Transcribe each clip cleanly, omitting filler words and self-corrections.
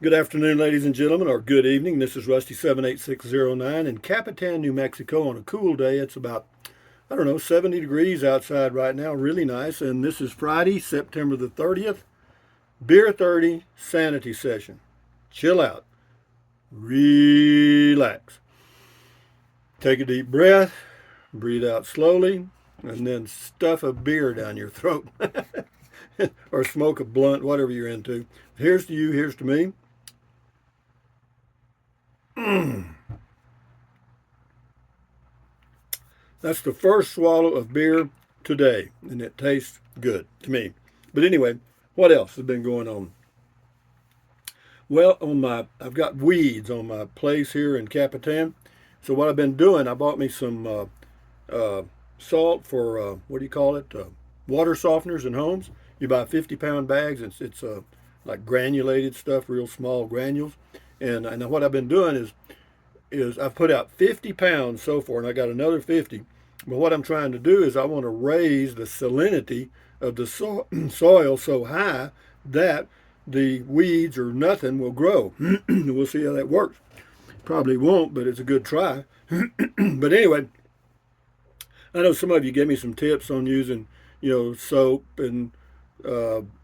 Good afternoon, ladies and gentlemen, or good evening. This is Rusty 78609 in Capitan, New Mexico on a cool day. It's about, I don't know, 70 degrees outside right now. Really nice. And this is Friday, September the 30th. Beer 30 Sanity session. Chill out. Relax. Take a deep breath. Breathe out slowly. And then stuff a beer down your throat. Or smoke a blunt, whatever you're into. Here's to you, here's to me. That's the first swallow of beer today, and it tastes good to me. But anyway, what else has been going on? Well, I've got weeds on my place here in Capitan. So what I've been doing, I bought me some salt for what do you call it? Water softeners in homes. You buy 50-pound bags. It's like granulated stuff, real small granules. And what I've been doing is I've put out 50 pounds so far, and I got another 50. But what I'm trying to do is I want to raise the salinity of the soil so high that the weeds or nothing will grow. We'll see how that works. Probably won't, but it's a good try. But anyway, I know some of you gave me some tips on using, soap and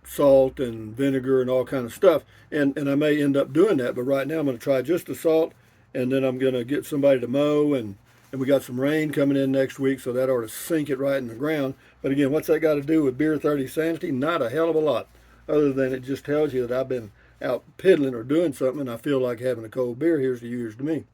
salt and vinegar and all kind of stuff, and I may end up doing that. But right now, I'm going to try just the salt, and then I'm going to get somebody to mow, and we got some rain coming in next week, so that ought to sink it right in the ground. But again, what's that got to do with Beer 30 Sanity? Not a hell of a lot, other than it just tells you that I've been out piddling or doing something, and I feel like having a cold beer. Here's to you, here's to me.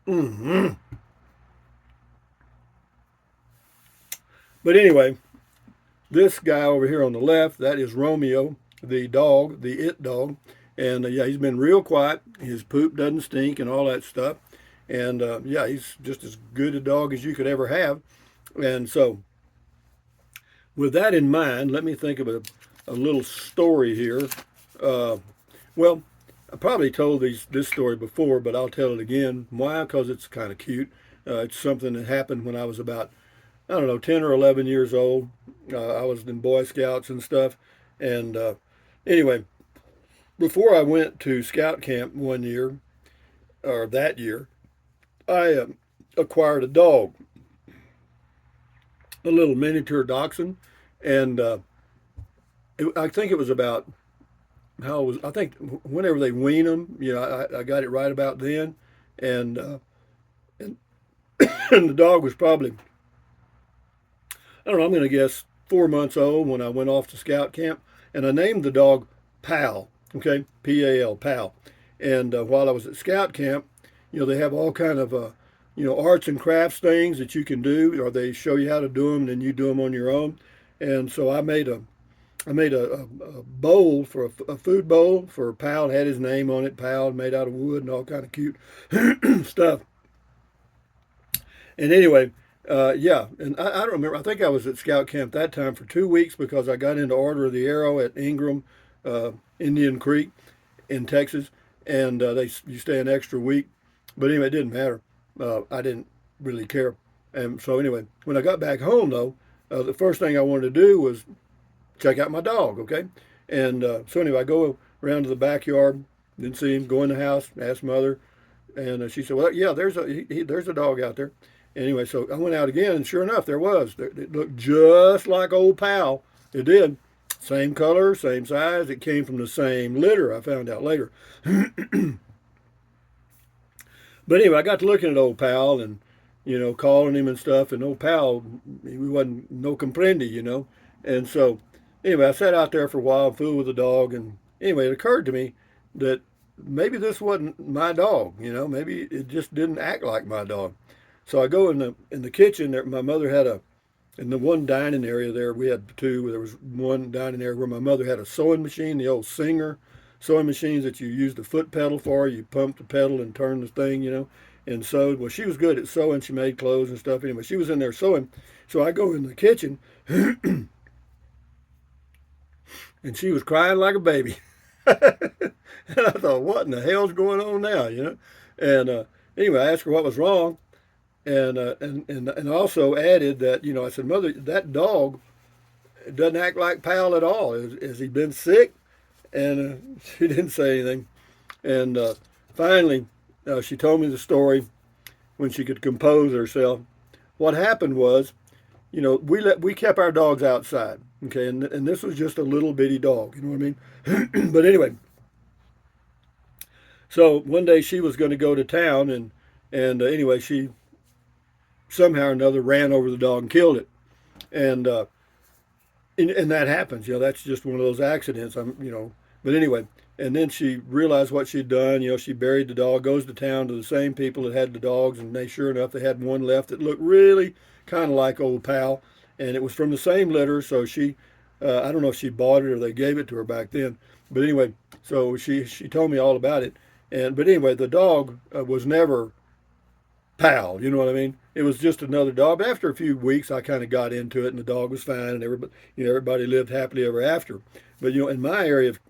Mm-hmm. But anyway, this guy over here on the left, that is Romeo, the dog, the it dog. And yeah, he's been real quiet. His poop doesn't stink and all that stuff. And yeah, he's just as good a dog as you could ever have. And so, with that in mind, let me think of a little story here. Uh, well, I probably told this story before, but I'll tell it again. Why? Because it's kind of cute. It's something that happened when I was about, I don't know, 10 or 11 years old. I was in Boy Scouts and stuff. And anyway, before I went to Scout camp one year, or that year, I acquired a dog, a little miniature dachshund. And I think it was about how it was, I think whenever they wean them, I got it right about then. And, and, and the dog was probably, I don't know, I'm going to guess 4 months old when I went off to Scout camp. And I named the dog Pal, okay, Pal, Pal. And while I was at Scout camp, they have all kind of, arts and crafts things that you can do, or they show you how to do them, and then you do them on your own. And so I made a bowl for a food bowl for Pal. It had his name on it, Pal, made out of wood and all kind of cute stuff. And anyway, yeah, and I don't remember. I think I was at Scout Camp that time for 2 weeks because I got into Order of the Arrow at Ingram, Indian Creek in Texas, and you stay an extra week. But anyway, it didn't matter. I didn't really care. And so anyway, when I got back home though, the first thing I wanted to do was check out my dog. Okay, and so anyway, I go around to the backyard, didn't see him. Go in the house, asked mother, and she said, "Well, yeah, there's a dog out there." Anyway, so I went out again, and sure enough, there was. It looked just like old Pal. It did. Same color, same size. It came from the same litter, I found out later. But anyway, I got to looking at old Pal and, calling him and stuff. And old Pal, he wasn't no comprende. And so, anyway, I sat out there for a while, fooled with the dog. And anyway, it occurred to me that maybe this wasn't my dog. Maybe it just didn't act like my dog. So I go in the kitchen. There, my mother had in the one dining area there, we had two. There was one dining area where my mother had a sewing machine, the old Singer sewing machines that you use the foot pedal for. You pump the pedal and turn the thing, and sewed. Well, she was good at sewing. She made clothes and stuff. Anyway, she was in there sewing. So I go in the kitchen, and she was crying like a baby. And I thought, what in the hell's going on now, And anyway, I asked her what was wrong, and also added that I said, Mother, that dog It doesn't act like Pal at all. Has he been sick? And she didn't say anything. And finally, she told me the story when she could compose herself. What happened was, we kept our dogs outside, okay, and this was just a little bitty dog, you know what I mean? But anyway, so one day she was going to go to town, and anyway, she somehow or another ran over the dog and killed it, and and that happens, that's just one of those accidents. But anyway, and then she realized what she'd done. She buried the dog, goes to town to the same people that had the dogs, and sure enough, they had one left that looked really kind of like old Pal, and it was from the same litter. So she, I don't know if she bought it or they gave it to her back then, but anyway, so she told me all about it, but anyway, the dog was never Pal. You know what I mean? It was just another dog. But after a few weeks, I kind of got into it, and the dog was fine, and everybody lived happily ever after. But in my area of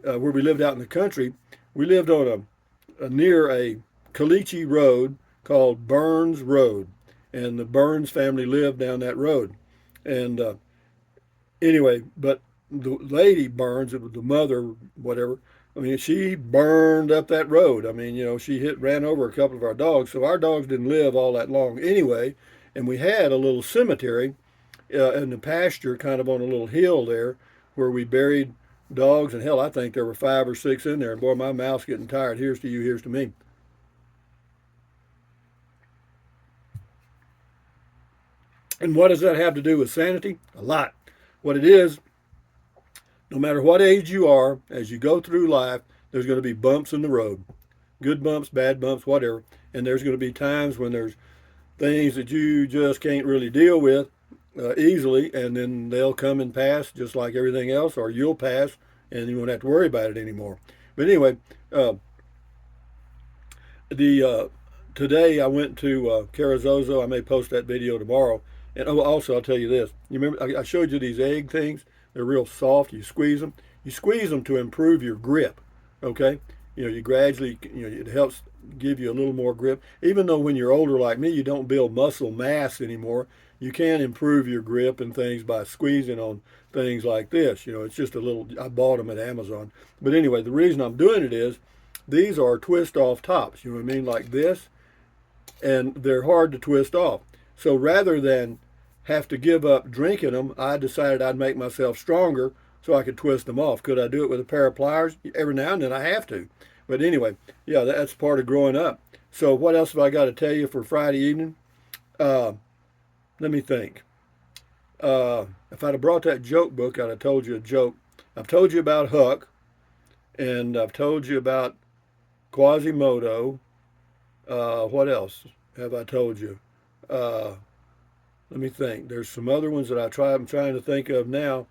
where we lived out in the country, we lived on near a Caliche road called Burns Road, and the Burns family lived down that road. And anyway, but the lady Burns, it was the mother, whatever. I mean, she burned up that road. I mean, she ran over a couple of our dogs, so our dogs didn't live all that long anyway. And we had a little cemetery in the pasture, kind of on a little hill there, where we buried dogs. And hell, I think there were 5 or 6 in there. And boy, my mouth's getting tired. Here's to you, here's to me. And what does that have to do with sanity? A lot. What it is, no matter what age you are, as you go through life, there's going to be bumps in the road. Good bumps, bad bumps, whatever. And there's going to be times when there's things that you just can't really deal with easily, and then they'll come and pass just like everything else, or you'll pass and you won't have to worry about it anymore. But anyway, the today I went to Carrizozo. I may post that video tomorrow. And also, I'll tell you this. You remember I showed you these egg things? They're real soft. You squeeze them. You squeeze them to improve your grip. Okay. You gradually, it helps give you a little more grip. Even though when you're older like me, you don't build muscle mass anymore, you can improve your grip and things by squeezing on things like this. It's just a little, I bought them at Amazon. But anyway, the reason I'm doing it is these are twist off tops. You know what I mean? Like this. And they're hard to twist off. So rather than have to give up drinking them, I decided I'd make myself stronger so I could twist them off. Could I do it with a pair of pliers? Every now and then I have to. But anyway, yeah, that's part of growing up. So what else have I got to tell you for Friday evening? Uh, Let me think. If I'd have brought that joke book, I'd have told you a joke. I've told you about Huck, and I've told you about Quasimodo. What else have I told you? Uh, Let me think. There's some other ones that I'm trying to think of now.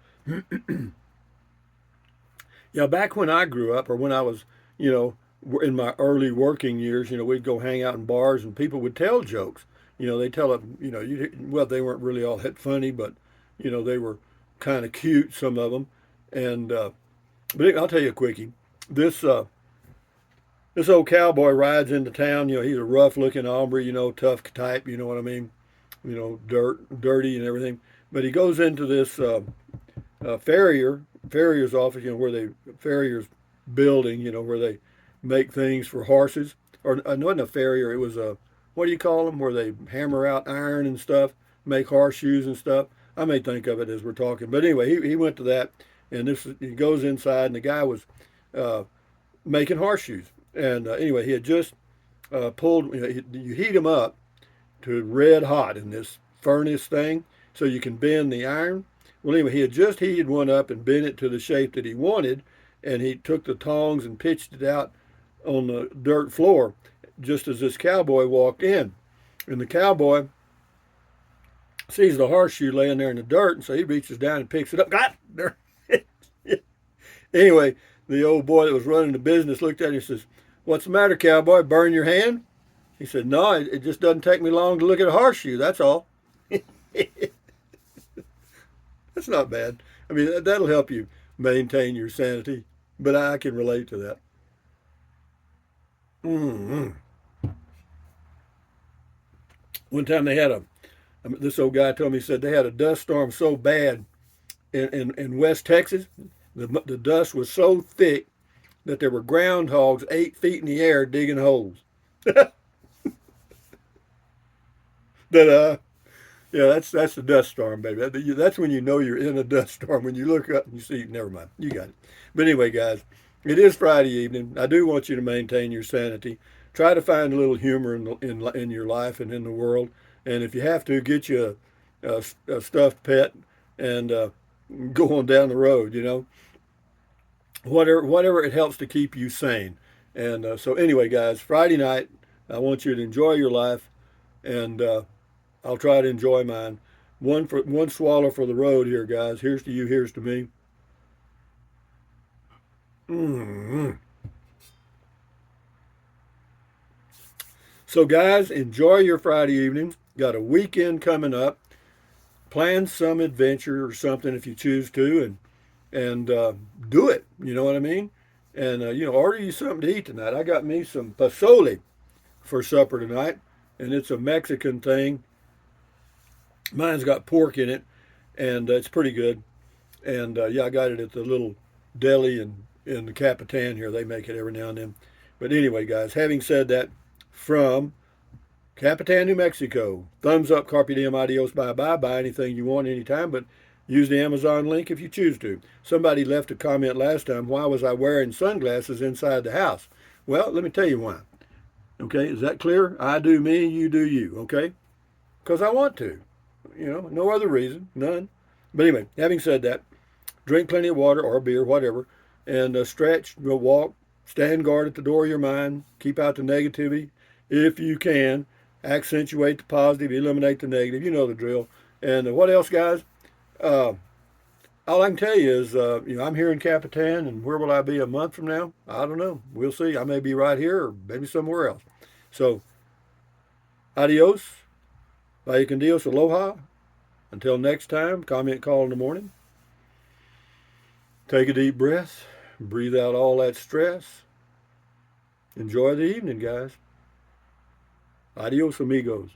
Yeah, back when I grew up, or when I was, you know, in my early working years, we'd go hang out in bars and people would tell jokes. They tell it, well, they weren't really all that funny, but, they were kind of cute, some of them. And, but I'll tell you a quickie. This, this old cowboy rides into town. He's a rough looking hombre, tough type, you know what I mean? Dirty and everything. But he goes into this farrier's office, where farrier's building, where they make things for horses. Or it wasn't a farrier, it was a, what do you call them, where they hammer out iron and stuff, make horseshoes and stuff. I may think of it as we're talking. But anyway, he went to that, and he goes inside, and the guy was uh, making horseshoes. And anyway, he had just pulled, you heat them up to red hot in this furnace thing so you can bend the iron. Well, anyway, he had just heated one up and bent it to the shape that he wanted, and he took the tongs and pitched it out on the dirt floor just as this cowboy walked in. And the cowboy sees the horseshoe laying there in the dirt, and so he reaches down and picks it up. Got there. Anyway, the old boy that was running the business looked at him and says, "What's the matter, cowboy? Burn your hand?" He said, "No, it just doesn't take me long to look at a horseshoe, that's all." That's not bad. I mean, that'll help you maintain your sanity, but I can relate to that. Mm-hmm. One time they had this old guy told me, he said they had a dust storm so bad in West Texas, the dust was so thick that there were groundhogs 8 feet in the air digging holes. That Yeah, that's the dust storm, baby. That's when you know you're in a dust storm, when you look up and you see. Never mind, you got it. But anyway, guys, it is Friday evening. I do want you to maintain your sanity. Try to find a little humor in your life and in the world. And if you have to, get you a stuffed pet and go on down the road. Whatever it helps to keep you sane. And so anyway, guys, Friday night, I want you to enjoy your life, and I'll try to enjoy mine. One swallow for the road here, guys. Here's to you. Here's to me. Mm-hmm. So, guys, enjoy your Friday evening. Got a weekend coming up. Plan some adventure or something if you choose to, and do it. You know what I mean? And order you something to eat tonight. I got me some pozole for supper tonight, and it's a Mexican thing. Mine's got pork in it, and it's pretty good. And yeah, I got it at the little deli in the Capitan here. They make it every now and then. But anyway, guys, having said that, from Capitan, New Mexico, thumbs up, carpe diem, adios, bye bye. Buy anything you want anytime, but use the Amazon link if you choose to. Somebody left a comment last time, why was I wearing sunglasses inside the house? Well, let me tell you why. Okay, is that clear? I do me, you do you, okay? Because I want to. No other reason, none. But anyway, having said that, drink plenty of water or beer, whatever, and stretch, go walk, stand guard at the door of your mind, keep out the negativity if you can, accentuate the positive, eliminate the negative. You know the drill. And what else, guys? Uh, all I can tell you is, I'm here in Capitan, and where will I be a month from now? I don't know. We'll see. I may be right here or maybe somewhere else. So, adios, vaya con Dios, aloha. Until next time, comment, call in the morning. Take a deep breath. Breathe out all that stress. Enjoy the evening, guys. Adios, amigos.